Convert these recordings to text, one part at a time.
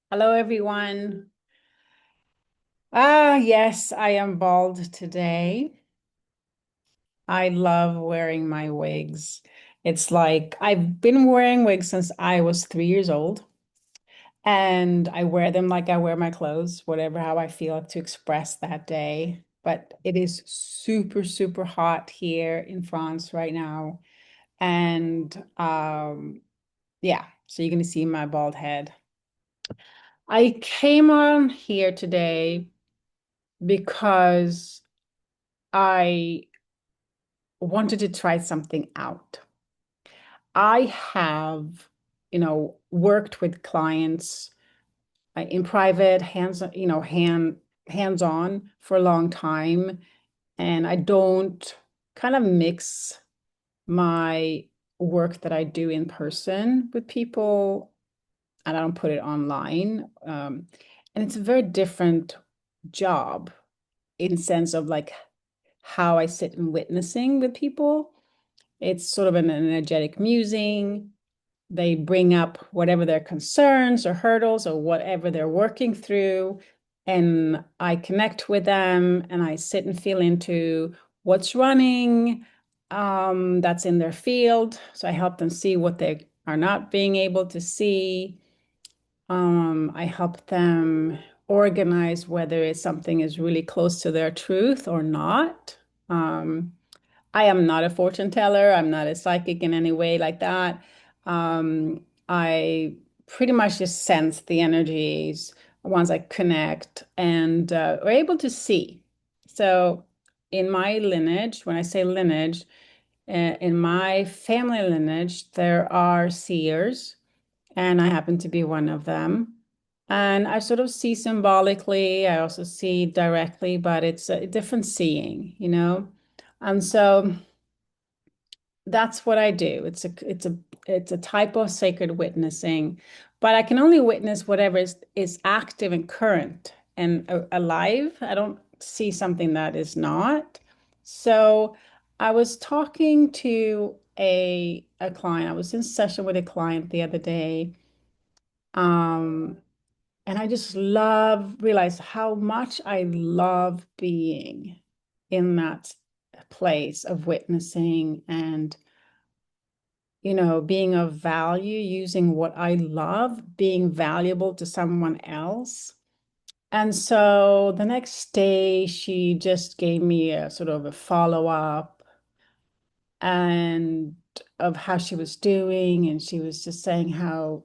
Hello, everyone. Yes, I am bald today. I love wearing my wigs. It's like I've been wearing wigs since I was 3 years old, and I wear them like I wear my clothes, whatever how I feel to express that day. But it is super, super hot here in France right now. And yeah, so you're gonna see my bald head. I came on here today because I wanted to try something out. I have, worked with clients in private, hands-on for a long time, and I don't kind of mix my work that I do in person with people, and I don't put it online. And it's a very different job in sense of like how I sit in witnessing with people. It's sort of an energetic musing. They bring up whatever their concerns or hurdles or whatever they're working through. And I connect with them and I sit and feel into what's running, that's in their field. So I help them see what they are not being able to see. I help them organize whether it's something is really close to their truth or not. Um, I am not a fortune teller. I'm not a psychic in any way like that. I pretty much just sense the energies once I connect and are able to see. So, in my lineage, when I say lineage, in my family lineage, there are seers, and I happen to be one of them. And I sort of see symbolically, I also see directly, but it's a different seeing. And so that's what I do. It's a type of sacred witnessing, but I can only witness whatever is active and current and alive. I don't see something that is not. So I was talking to a client. I was in session with a client the other day. Um, and I just realized how much I love being in that place of witnessing and being of value, using what I love, being valuable to someone else. And so the next day, she just gave me a sort of a follow-up and of how she was doing. And she was just saying how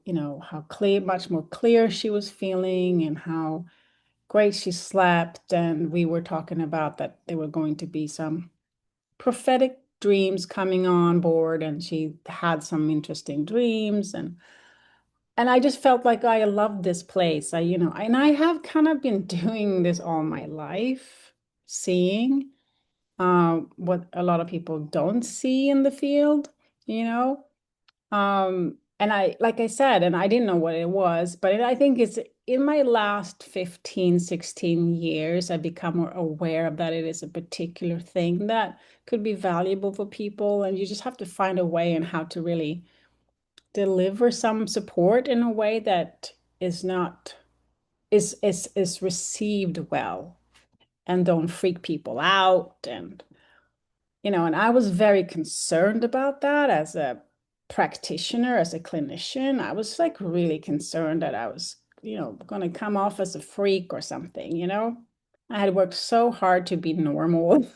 clear, much more clear she was feeling and how great she slept. And we were talking about that there were going to be some prophetic dreams coming on board, and she had some interesting dreams, and I just felt like I loved this place. And I have kind of been doing this all my life, seeing what a lot of people don't see in the field, you know. And like I said, and I didn't know what it was, but I think it's in my last 15, 16 years, I've become more aware of that it is a particular thing that could be valuable for people. And you just have to find a way and how to really deliver some support in a way that is not is received well and don't freak people out. And I was very concerned about that as a practitioner, as a clinician. I was like really concerned that I was, going to come off as a freak or something. I had worked so hard to be normal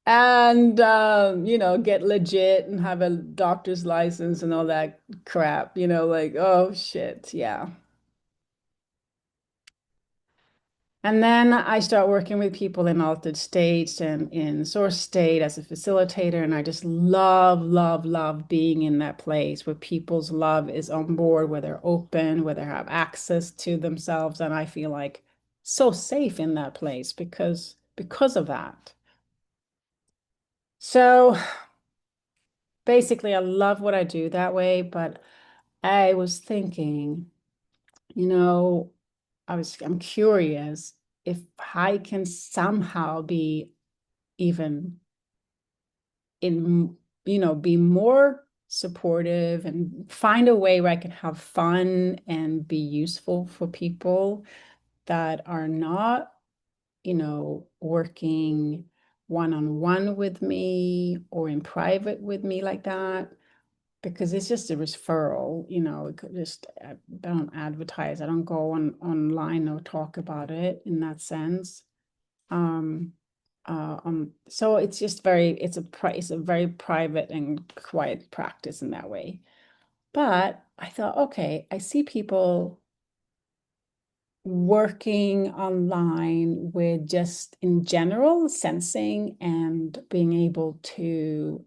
and, get legit and have a doctor's license and all that crap, like, oh shit, yeah. And then I start working with people in altered states and in source state as a facilitator. And I just love, love, love being in that place where people's love is on board, where they're open, where they have access to themselves. And I feel like so safe in that place because of that. So basically, I love what I do that way. But I was thinking, you know, I'm curious if I can somehow be even in, be more supportive and find a way where I can have fun and be useful for people that are not, working one-on-one with me or in private with me like that, because it's just a referral, it could just, I don't advertise, I don't go online or talk about it in that sense. Um, so it's just it's a very private and quiet practice in that way. But I thought, okay, I see people working online with just in general sensing and being able to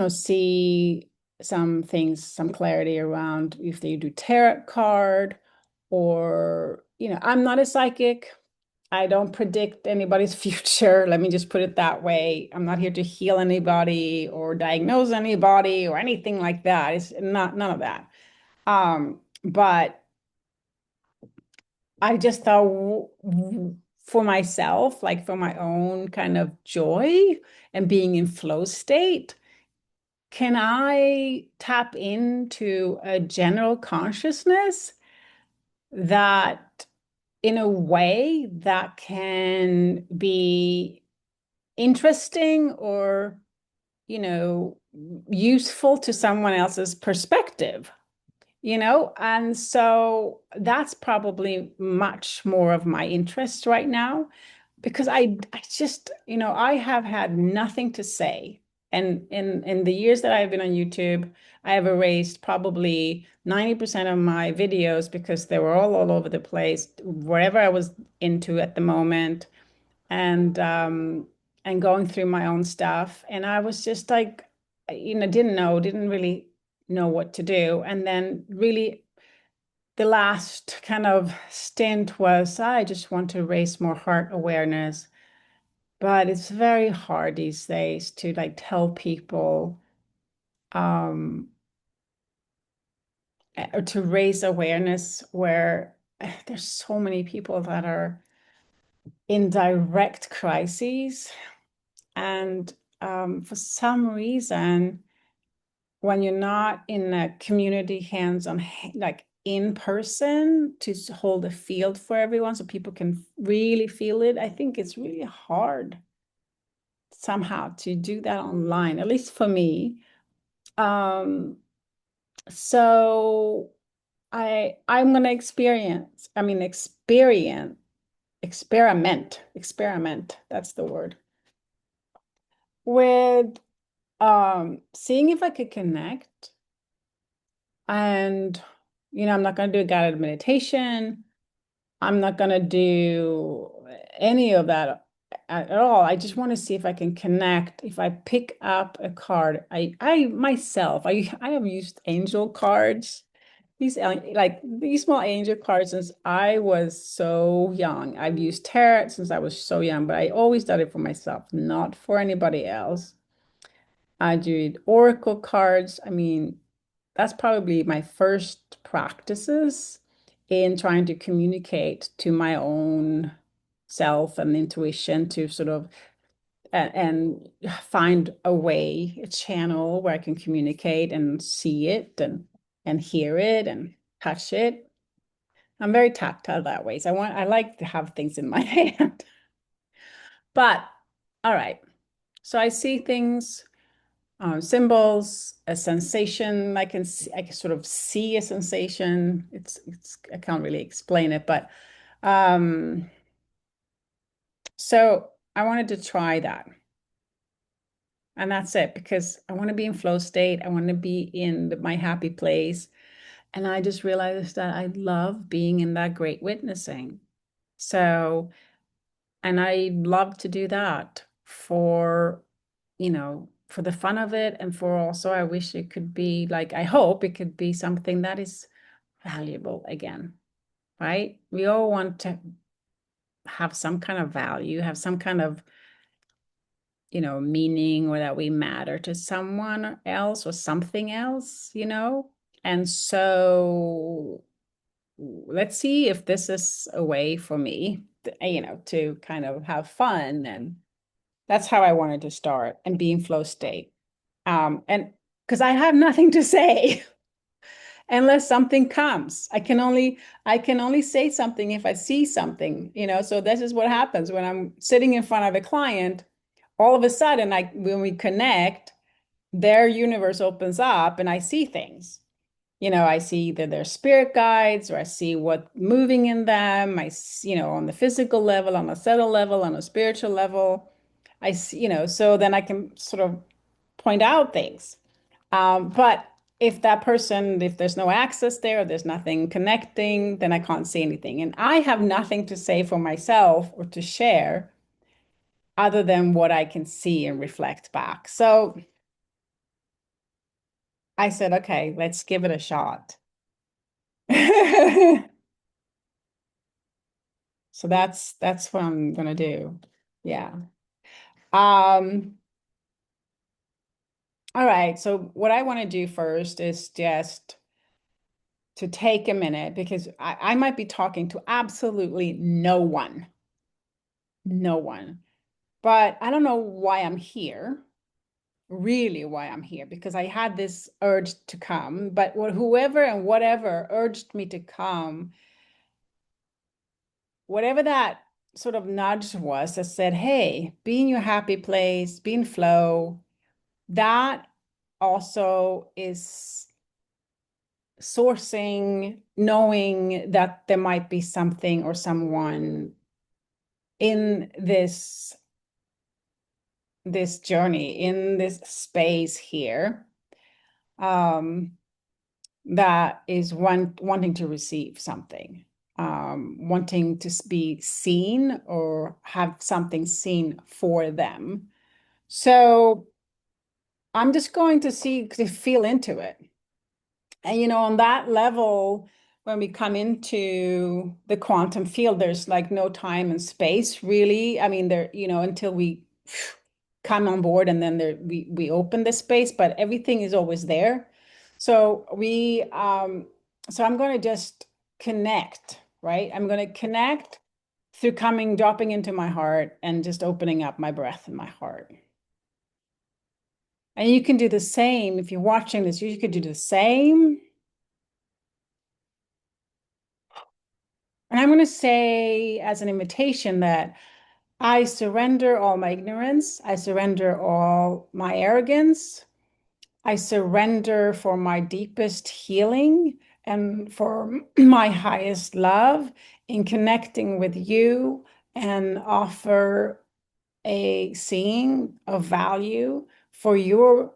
see some things, some clarity around if they do tarot card or, I'm not a psychic. I don't predict anybody's future. Let me just put it that way. I'm not here to heal anybody or diagnose anybody or anything like that. It's not none of that. But I just thought for myself, like for my own kind of joy and being in flow state, can I tap into a general consciousness that in a way that can be interesting or, you know, useful to someone else's perspective? And so that's probably much more of my interest right now because I just, I have had nothing to say. And in the years that I've been on YouTube, I have erased probably 90% of my videos because they were all over the place, wherever I was into at the moment, and going through my own stuff. And I was just like, didn't really know what to do. And then really the last kind of stint was I just want to raise more heart awareness. But it's very hard these days to like tell people um or to raise awareness where there's so many people that are in direct crises. And for some reason, when you're not in a community hands-on, like in person to hold a field for everyone so people can really feel it, I think it's really hard somehow to do that online, at least for me. So I'm gonna experiment, that's the word, with seeing if I could connect. And, I'm not going to do a guided meditation. I'm not going to do any of that at all. I just want to see if I can connect. If I pick up a card, I myself, I have used angel cards. These small angel cards since I was so young. I've used tarot since I was so young, but I always did it for myself, not for anybody else. I did oracle cards. I mean, that's probably my first practices in trying to communicate to my own self and intuition to sort of and find a way, a channel where I can communicate and see it and hear it and touch it. I'm very tactile that way. So I like to have things in my hand. But all right. So I see things, symbols, a sensation. I can sort of see a sensation. I can't really explain it, but um, so I wanted to try that. And that's it because I want to be in flow state. I want to be in my happy place. And I just realized that I love being in that great witnessing. So, and I love to do that for the fun of it. And for also, I wish it could be like, I hope it could be something that is valuable again, right? We all want to have some kind of value, have some kind of, meaning, or that we matter to someone else or something else. And so let's see if this is a way for me, to kind of have fun. And that's how I wanted to start and be in flow state. And because I have nothing to say unless something comes. I can only say something if I see something, so this is what happens when I'm sitting in front of a client. All of a sudden, when we connect, their universe opens up and I see things. I see that they're spirit guides, or I see what moving in them. On the physical level, on a subtle level, on a spiritual level. I see, so then I can sort of point out things. But if there's no access there, there's nothing connecting, then I can't see anything. And I have nothing to say for myself or to share other than what I can see and reflect back. So I said, okay, let's give it a shot. So that's what I'm gonna do. Yeah. Um, all right. So what I want to do first is just to take a minute because I might be talking to absolutely no one. No one. But I don't know why I'm here, really why I'm here, because I had this urge to come, but whoever and whatever urged me to come, whatever that sort of nudge was that said, hey, be in your happy place, be in flow, that also is sourcing, knowing that there might be something or someone in this journey, in this space here, um, that is wanting to receive something, wanting to be seen or have something seen for them. So I'm just going to feel into it. And on that level, when we come into the quantum field, there's like no time and space really. I mean, until we come on board and then we open the space, but everything is always there. So so I'm going to just connect, right? I'm going to connect through dropping into my heart and just opening up my breath in my heart. And you can do the same if you're watching this. You could do the same. And I'm going to say as an invitation that I surrender all my ignorance. I surrender all my arrogance. I surrender for my deepest healing and for my highest love in connecting with you, and offer a seeing of value for your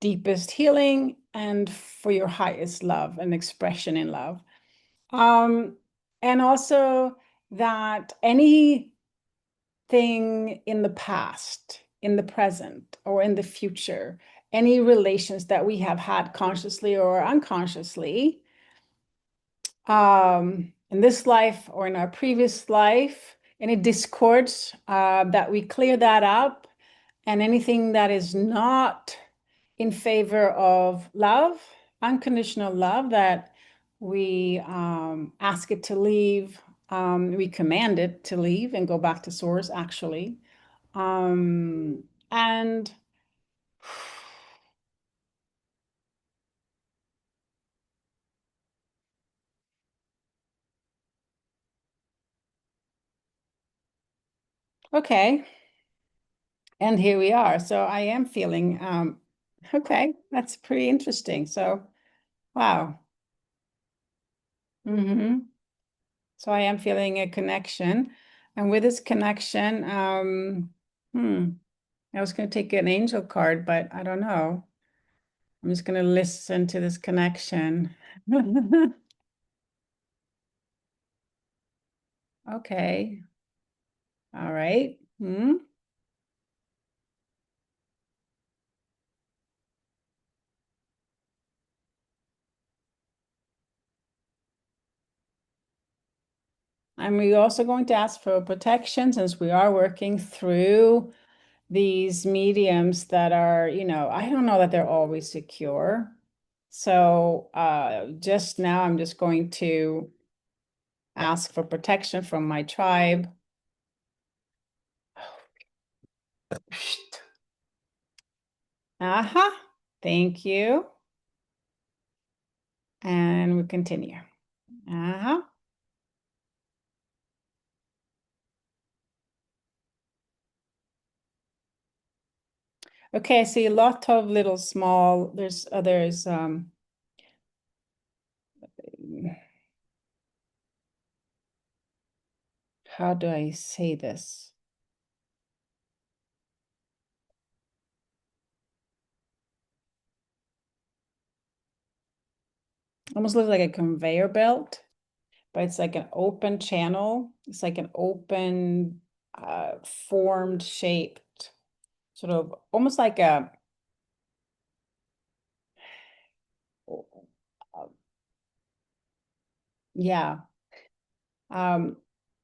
deepest healing and for your highest love and expression in love. Um, and also that anything in the past, in the present, or in the future, any relations that we have had consciously or unconsciously, in this life or in our previous life, any discords, that we clear that up, and anything that is not in favor of love, unconditional love, that we ask it to leave, we command it to leave and go back to source, actually. And okay, and here we are. So I am feeling, okay, that's pretty interesting. So, wow. So I am feeling a connection. And with this connection, I was going to take an angel card, but I don't know. I'm just going to listen to this connection. Okay. All right. And we're also going to ask for protection, since we are working through these mediums that are, I don't know that they're always secure. So just now, I'm just going to ask for protection from my tribe. Uh-huh. Thank you. And we continue. Uh-huh. Okay, I see a lot of little small, there's others, how do I say this? Almost looks like a conveyor belt, but it's like an open channel. It's like an open, formed, shaped, sort of almost like a, yeah. Um,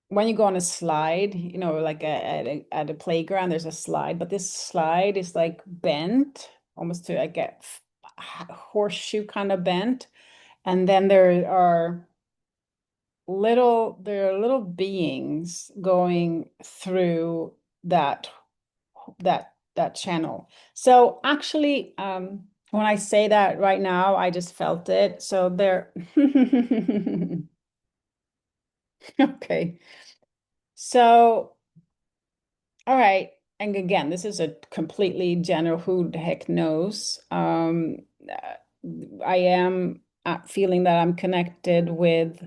when you go on a slide, like at a playground, there's a slide, but this slide is like bent, almost to like a horseshoe kind of bent. And then there are little beings going through that that channel. So actually, when I say that right now, I just felt it. So there, okay. So, all right. And again, this is a completely general who the heck knows. I am feeling that I'm connected with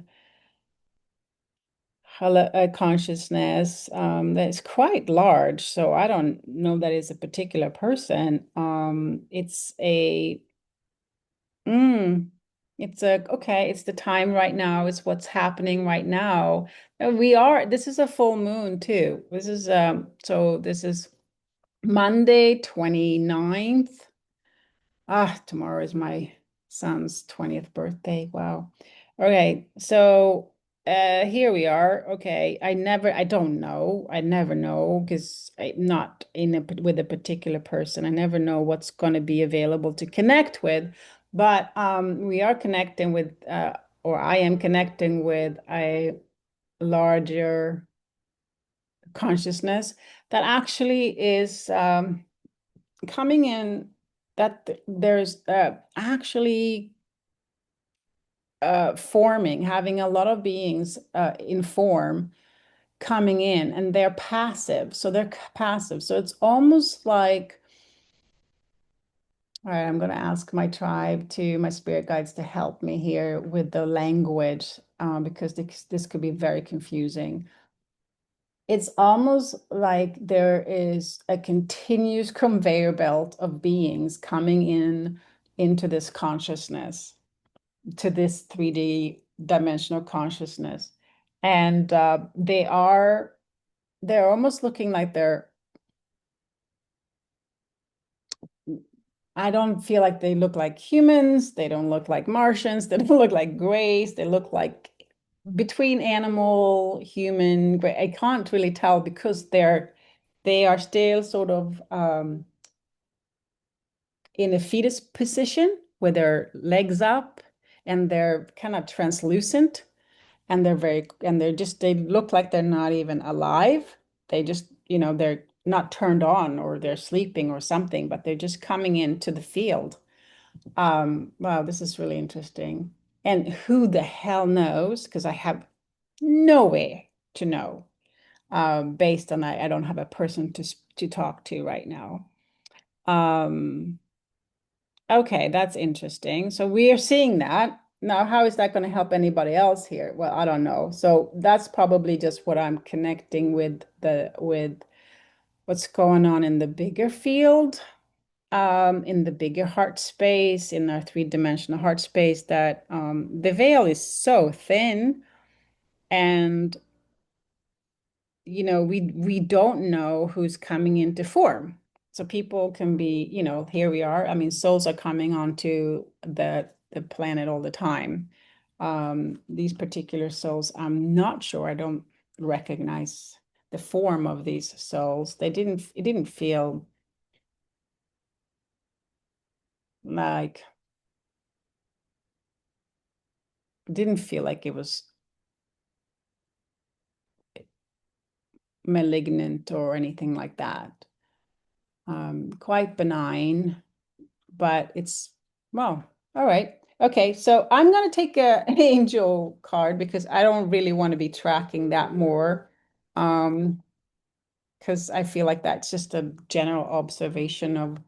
a consciousness that's quite large. So I don't know that it's a particular person. Mm, okay, it's the time right now. It's what's happening right now. And this is a full moon too. This is Monday 29th. Tomorrow is my son's 20th birthday. Wow. Okay, so here we are. Okay, I don't know. I never know because I'm not with a particular person. I never know what's going to be available to connect with. But we are connecting with, or I am connecting with a larger consciousness that actually is coming in, that there's actually forming, having a lot of beings in form coming in, and they're passive. So they're passive. So it's almost like, all right, I'm going to ask my spirit guides to help me here with the language, because this could be very confusing. It's almost like there is a continuous conveyor belt of beings coming in into this consciousness, to this 3D dimensional consciousness. And they're almost looking like I don't feel like they look like humans. They don't look like Martians. They don't look like grays. They look like between animal, human, gray. I can't really tell because they are still sort of in a fetus position with their legs up, and they're kind of translucent, and they look like they're not even alive. They just, they're not turned on, or they're sleeping or something, but they're just coming into the field. Wow, this is really interesting. And who the hell knows? Because I have no way to know. Based on that, I don't have a person to talk to right now. Um, okay, that's interesting. So we are seeing that. Now, how is that going to help anybody else here? Well, I don't know. So that's probably just what I'm connecting with what's going on in the bigger field, in the bigger heart space, in our three-dimensional heart space, that the veil is so thin, and we don't know who's coming into form. So people can be, here we are. I mean, souls are coming onto the planet all the time. These particular souls, I'm not sure. I don't recognize the form of these souls. It didn't feel like it was malignant or anything like that. Quite benign. but it's, well, all right. Okay, so I'm going to take an angel card because I don't really want to be tracking that more. Um, because I feel like that's just a general observation of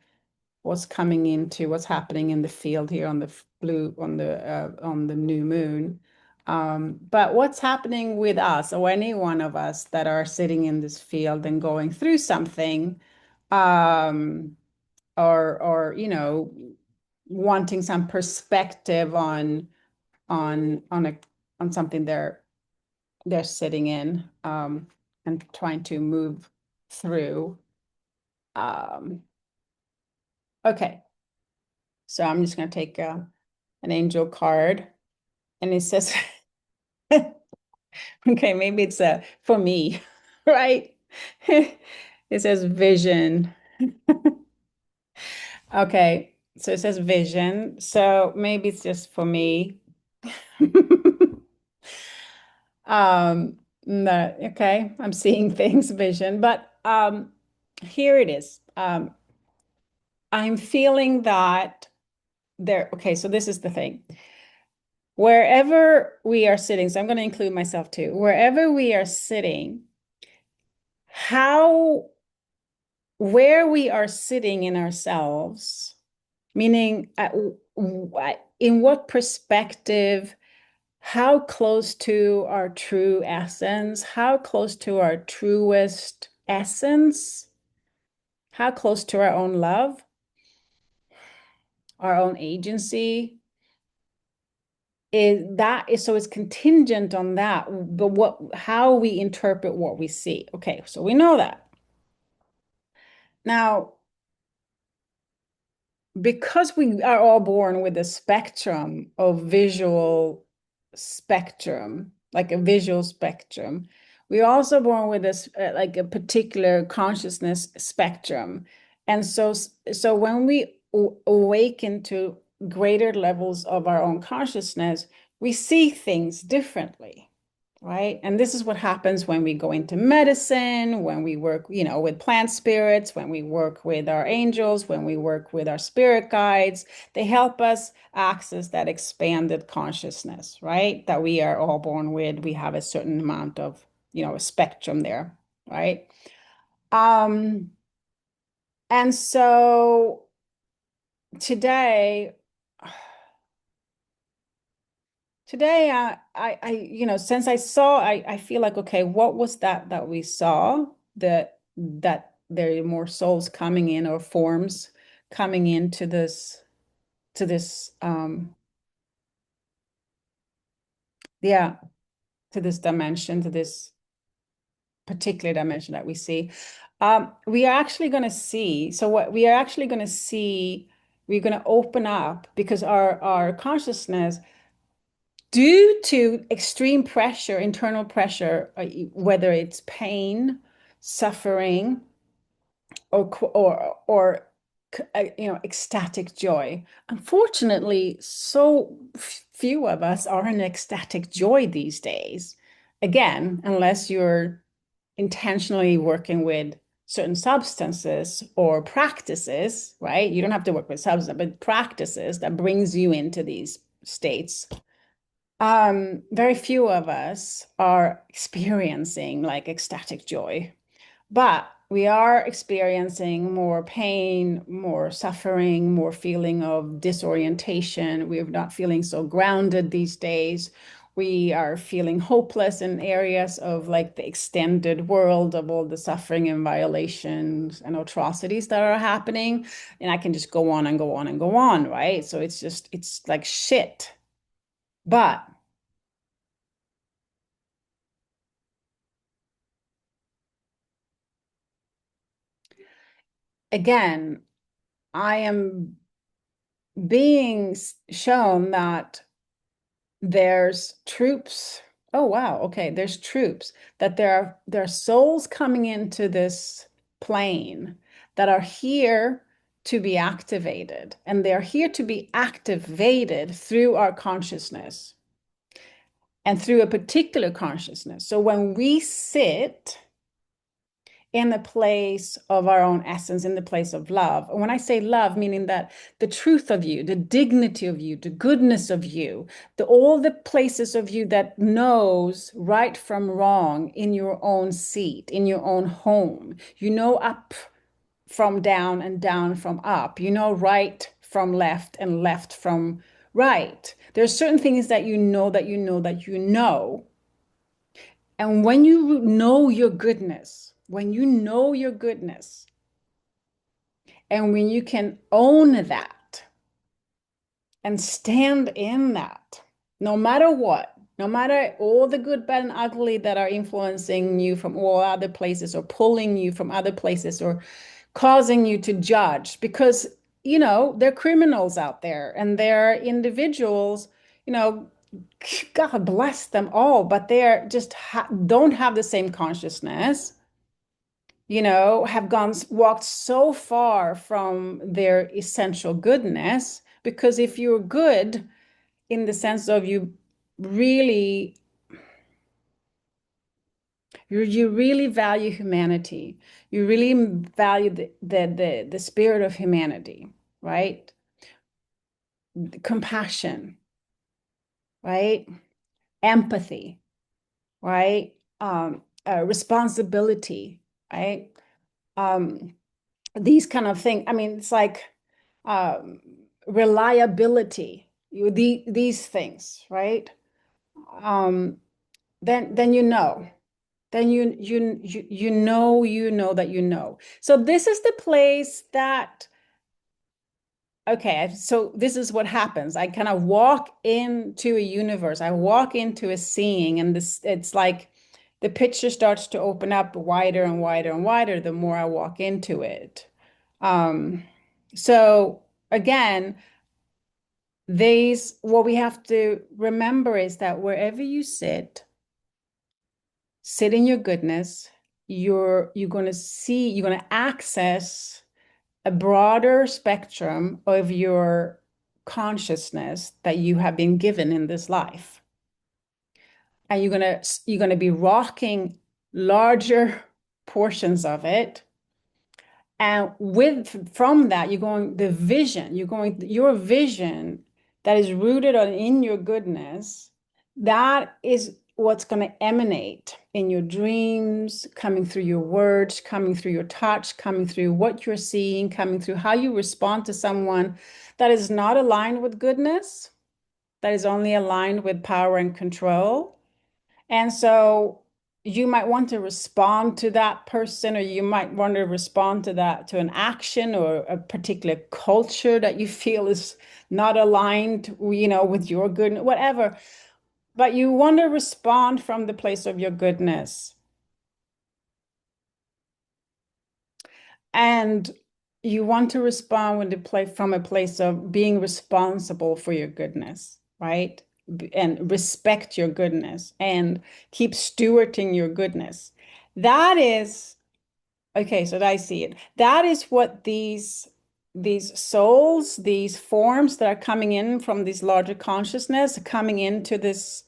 what's coming into what's happening in the field here on the blue on the new moon. But what's happening with us or any one of us that are sitting in this field and going through something, um, or wanting some perspective on on something they're sitting in, and trying to move through. Um, okay, so I'm just going to take an angel card, and it says, okay, maybe it's for me, right? It says vision. Okay, so it says vision. So maybe it's just for me. No, okay, I'm seeing things, vision, but here it is. I'm feeling that there, okay, so this is the thing. Wherever we are sitting, so I'm going to include myself too. Wherever we are sitting, how, where we are sitting in ourselves, meaning in what perspective, how close to our true essence, how close to our truest essence, how close to our own love, our own agency, is so it's contingent on that, but what how we interpret what we see. Okay, so we know that. Now, because we are all born with a spectrum of visual spectrum, like a visual spectrum, we're also born with this like a particular consciousness spectrum. And so when we awaken to greater levels of our own consciousness, we see things differently, right? And this is what happens when we go into medicine, when we work, with plant spirits, when we work with our angels, when we work with our spirit guides. They help us access that expanded consciousness, right? That we are all born with. We have a certain amount of, a spectrum there, right? Um, and so today, Today, since I saw, I feel like, okay, what was that we saw? That there are more souls coming in or forms coming into this, yeah, to this dimension, to this particular dimension that we see. We are actually going to see, so what we are actually going to see, we're going to open up because our consciousness, due to extreme pressure, internal pressure, whether it's pain, suffering, or ecstatic joy. Unfortunately, so few of us are in ecstatic joy these days. Again, unless you're intentionally working with certain substances or practices, right? You don't have to work with substance, but practices that brings you into these states. Very few of us are experiencing like ecstatic joy, but we are experiencing more pain, more suffering, more feeling of disorientation. We're not feeling so grounded these days. We are feeling hopeless in areas of like the extended world of all the suffering and violations and atrocities that are happening. And I can just go on and go on and go on, right? So it's like shit. But again, I am being shown that there's troops. Oh, wow. Okay, there's troops, that there are souls coming into this plane that are here to be activated, and they're here to be activated through our consciousness and through a particular consciousness. So when we sit in the place of our own essence, in the place of love. And when I say love, meaning that the truth of you, the dignity of you, the goodness of you, all the places of you that knows right from wrong in your own seat, in your own home. You know up from down and down from up. You know right from left and left from right. There's certain things that you know that you know that you know. And when you know your goodness, when you know your goodness, and when you can own that and stand in that, no matter what, no matter all the good, bad, and ugly that are influencing you from all other places or pulling you from other places or causing you to judge, because, they're criminals out there and they're individuals, you know, God bless them all, but they're just don't have the same consciousness, have walked so far from their essential goodness. Because if you're good in the sense of really, you really value humanity, you really value the spirit of humanity, right? Compassion, right? Empathy, right? Responsibility, right? Um, these kind of things. I mean, it's like um, reliability, these things, right? Um, then you know that you know. So this is the place that, okay, so this is what happens. I kind of walk into a universe. I walk into a seeing, and it's like the picture starts to open up wider and wider and wider the more I walk into it. Um, so again, what we have to remember is that wherever you sit in your goodness, you're going to see, you're going to access a broader spectrum of your consciousness that you have been given in this life. And you're going to be rocking larger portions of it. And from that, your vision that is rooted in your goodness, that is what's going to emanate in your dreams, coming through your words, coming through your touch, coming through what you're seeing, coming through how you respond to someone that is not aligned with goodness, that is only aligned with power and control. And so you might want to respond to that person, or you might want to respond to an action or a particular culture that you feel is not aligned, with your good, whatever. But you want to respond from the place of your goodness. And you want to respond from a place of being responsible for your goodness, right? And respect your goodness and keep stewarding your goodness. That is, okay, so I see it. That is what these souls, these forms that are coming in from this larger consciousness, coming into this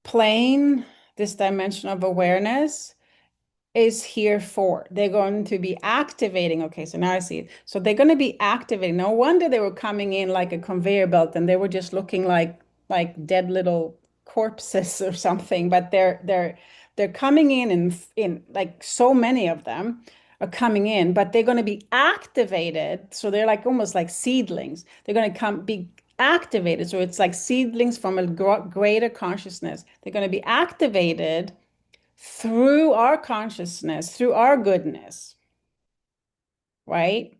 plane, this dimension of awareness, is here for. They're going to be activating. Okay, so now I see it. So they're going to be activating. No wonder they were coming in like a conveyor belt and they were just looking like dead little corpses or something. But they're coming in like so many of them are coming in, but they're going to be activated. So they're like almost like seedlings. They're going to be activated. So it's like seedlings from a greater consciousness. They're going to be activated through our consciousness, through our goodness, right?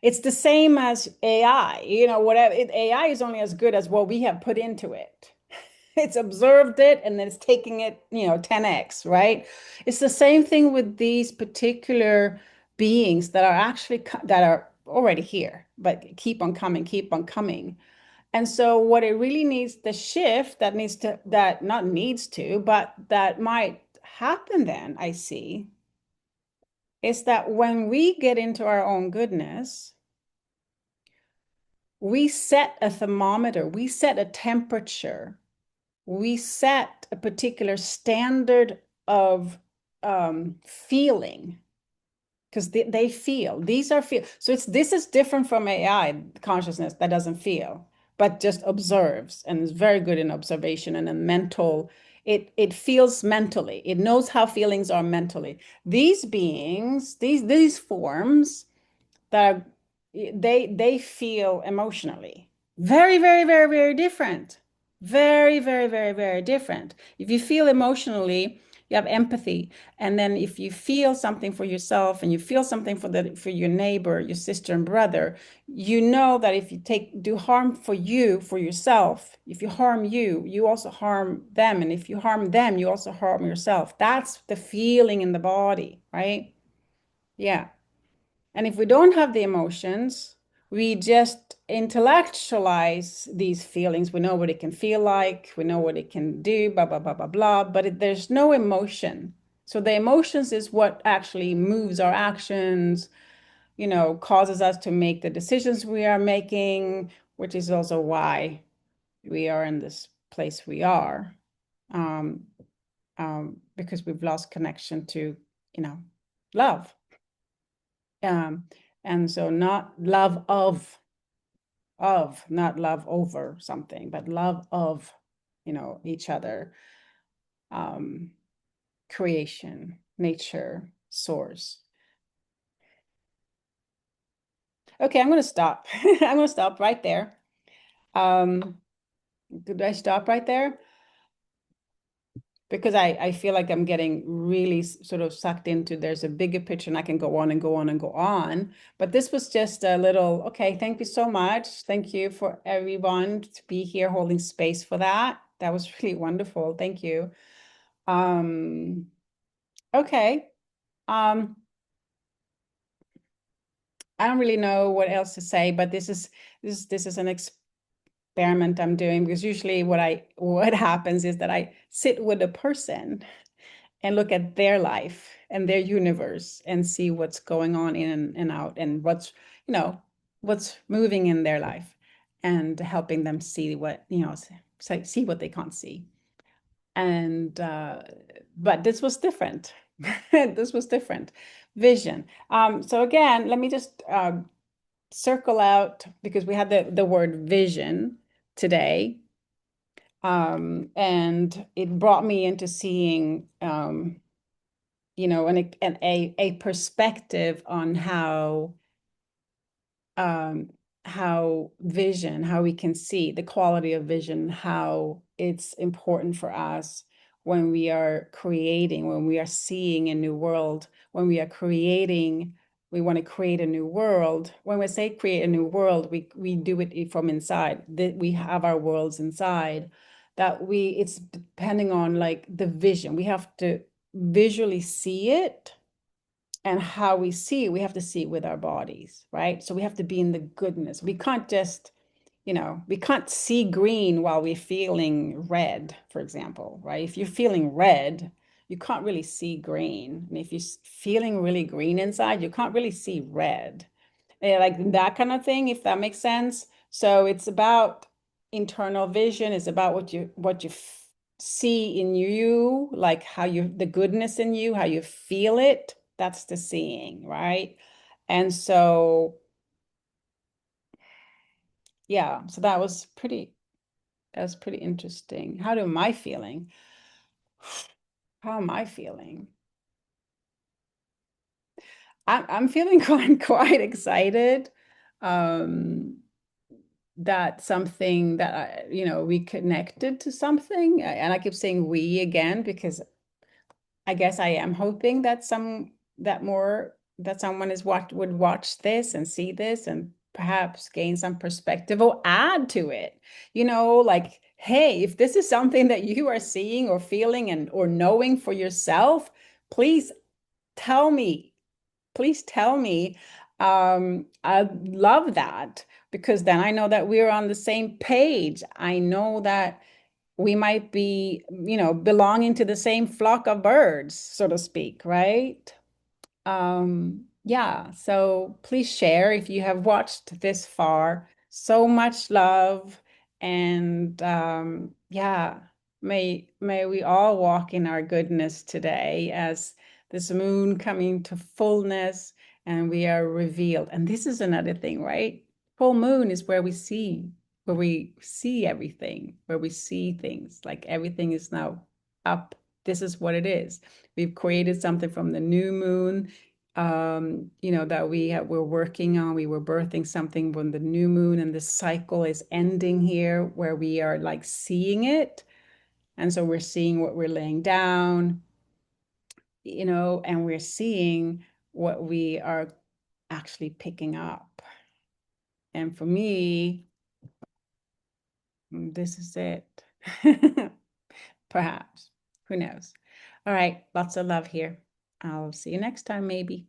It's the same as AI. Whatever AI is only as good as what we have put into it. It's observed it and then it's taking it, 10x, right? It's the same thing with these particular beings that are already here, but keep on coming, keep on coming. And so what it really needs, the shift that not needs to, but that might happen then, I see, is that when we get into our own goodness, we set a thermometer, we set a temperature, we set a particular standard of feeling, because they feel. These are feel. So this is different from AI consciousness that doesn't feel, but just observes and is very good in observation and in mental. It feels mentally. It knows how feelings are mentally. These beings, these forms that are, they feel emotionally. Very, very, very, very different. Very, very, very, very different. If you feel emotionally, you have empathy. And then if you feel something for yourself and you feel something for your neighbor, your sister and brother, you know that if you do harm for you, for yourself, if you harm you, you also harm them. And if you harm them, you also harm yourself. That's the feeling in the body, right? Yeah. And if we don't have the emotions, we just intellectualize these feelings. We know what it can feel like, we know what it can do, blah, blah, blah, blah, blah, but there's no emotion. So the emotions is what actually moves our actions, causes us to make the decisions we are making, which is also why we are in this place we are, um, because we've lost connection to, love. Um, and so not love of, not love over something, but love of, each other, um, creation, nature, source. Okay, I'm going to stop. I'm going to stop right there. Um, did I stop right there? Because I feel like I'm getting really sort of sucked into there's a bigger picture and I can go on and go on and go on. But this was just a little, okay, thank you so much. Thank you for everyone to be here holding space for that. That was really wonderful. Thank you. Um, okay. Um, I don't really know what else to say, but this is an experiment I'm doing, because usually what happens is that I sit with a person and look at their life and their universe and see what's going on in and out, and what's moving in their life, and helping them see see what they can't see. And but this was different. This was different. Vision. So again, let me just circle out, because we had the word vision today. And it brought me into seeing a perspective on um, how we can see the quality of vision, how it's important for us when we are creating, when we are seeing a new world, when we are creating, we want to create a new world. When we say create a new world, we do it from inside, that we have our worlds inside, it's depending on like the vision. We have to visually see it, and how we see, we have to see it with our bodies, right? So we have to be in the goodness. We can't just, we can't see green while we're feeling red, for example, right? If you're feeling red, you can't really see green. And if you're feeling really green inside, you can't really see red. Like that kind of thing, if that makes sense. So it's about internal vision. It's about what you see in you, like the goodness in you, how you feel it. That's the seeing, right? And so, yeah, so that was pretty interesting. How am I feeling? How am I feeling? I'm feeling quite excited. Um, that something that we connected to something, and I keep saying we again, because I guess I am hoping that someone would watch this and see this and perhaps gain some perspective or add to it. Like, hey, if this is something that you are seeing or feeling and or knowing for yourself, please tell me. Please tell me. I love that, because then I know that we're on the same page. I know that we might be, belonging to the same flock of birds, so to speak, right? Yeah, so please share if you have watched this far. So much love. And yeah, may we all walk in our goodness today as this moon coming to fullness and we are revealed. And this is another thing, right? Full moon is where we see everything, where we see things, like everything is now up. This is what it is. We've created something from the new moon, that we're working on. We were birthing something when the new moon, and the cycle is ending here, where we are like seeing it. And so we're seeing what we're laying down, and we're seeing what we are actually picking up. And for me, this is it. Perhaps. Who knows? All right. Lots of love here. I'll see you next time, maybe.